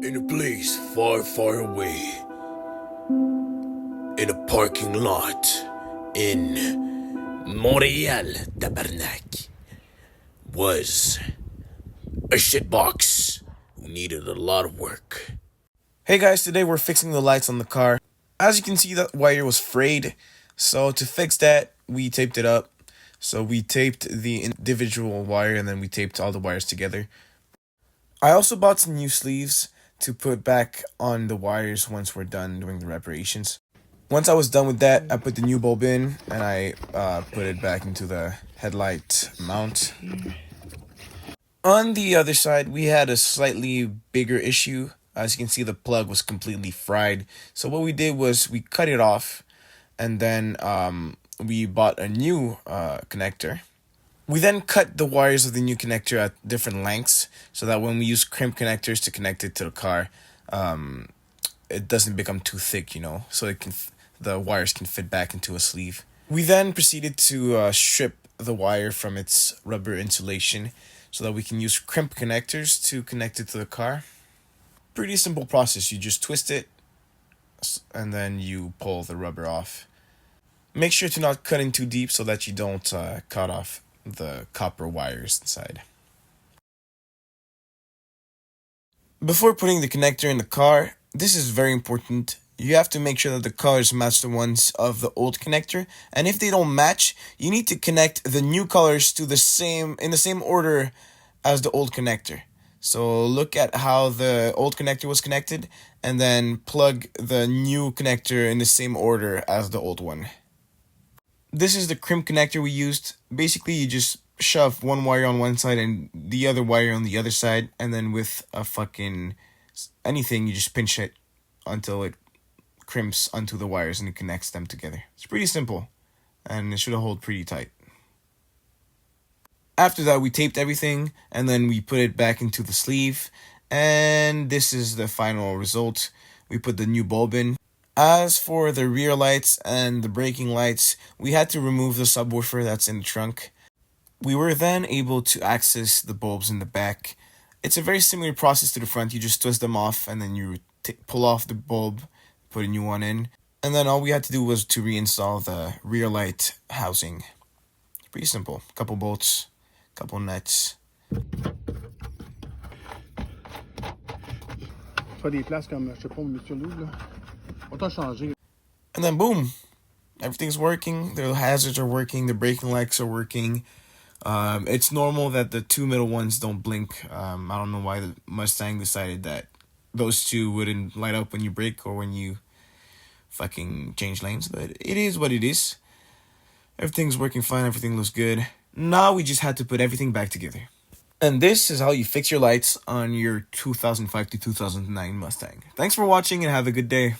In a place far, far away, in a parking lot in Montreal, Tabarnak, was a shitbox who needed a lot of work. Hey guys, today we're fixing the lights on the car. As you can see, that wire was frayed, so to fix that, we taped it up. So we taped the individual wire and then we taped all the wires together. I also bought some new sleeves to put back on the wires once we're done doing the reparations. Once I was done with that, I put the new bulb in and I put it back into the headlight mount. On the other side, we had a slightly bigger issue. As you can see, the plug was completely fried. So what we did was we cut it off and then we bought a new connector. We then cut the wires of the new connector at different lengths so that when we use crimp connectors to connect it to the car, it doesn't become too thick, so the wires can fit back into a sleeve. We then proceeded to strip the wire from its rubber insulation so that we can use crimp connectors to connect it to the car. Pretty simple process. You just twist it and then you pull the rubber off. Make sure to not cut in too deep so that you don't cut off the copper wires inside. Before putting the connector in the car, this is very important. You have to make sure that the colors match the ones of the old connector, and if they don't match, you need to connect the new colors to in the same order as the old connector. So look at how the old connector was connected and then plug the new connector in the same order as the old one. This is the crimp connector we used. Basically, you just shove one wire on one side and the other wire on the other side, and then with a anything, you just pinch it until it crimps onto the wires and it connects them together. It's pretty simple, and it should hold pretty tight. After that, we taped everything, and then we put it back into the sleeve, and this is the final result. We put the new bulb in. As for the rear lights and the braking lights, we had to remove the subwoofer that's in the trunk. We were then able to access the bulbs in the back. It's a very similar process to the front. You just twist them off and then you pull off the bulb, put a new one in. And then all we had to do was to reinstall the rear light housing. Pretty simple. Couple bolts, couple nuts. And then boom, everything's working. The hazards are working. The braking lights are working. It's normal that the two middle ones don't blink. I don't know why the Mustang decided that those two wouldn't light up when you brake or when you fucking change lanes, but it is what it is. Everything's working fine. Everything looks good. Now we just had to put everything back together. And this is how you fix your lights on your 2005 to 2009 Mustang. Thanks for watching and have a good day.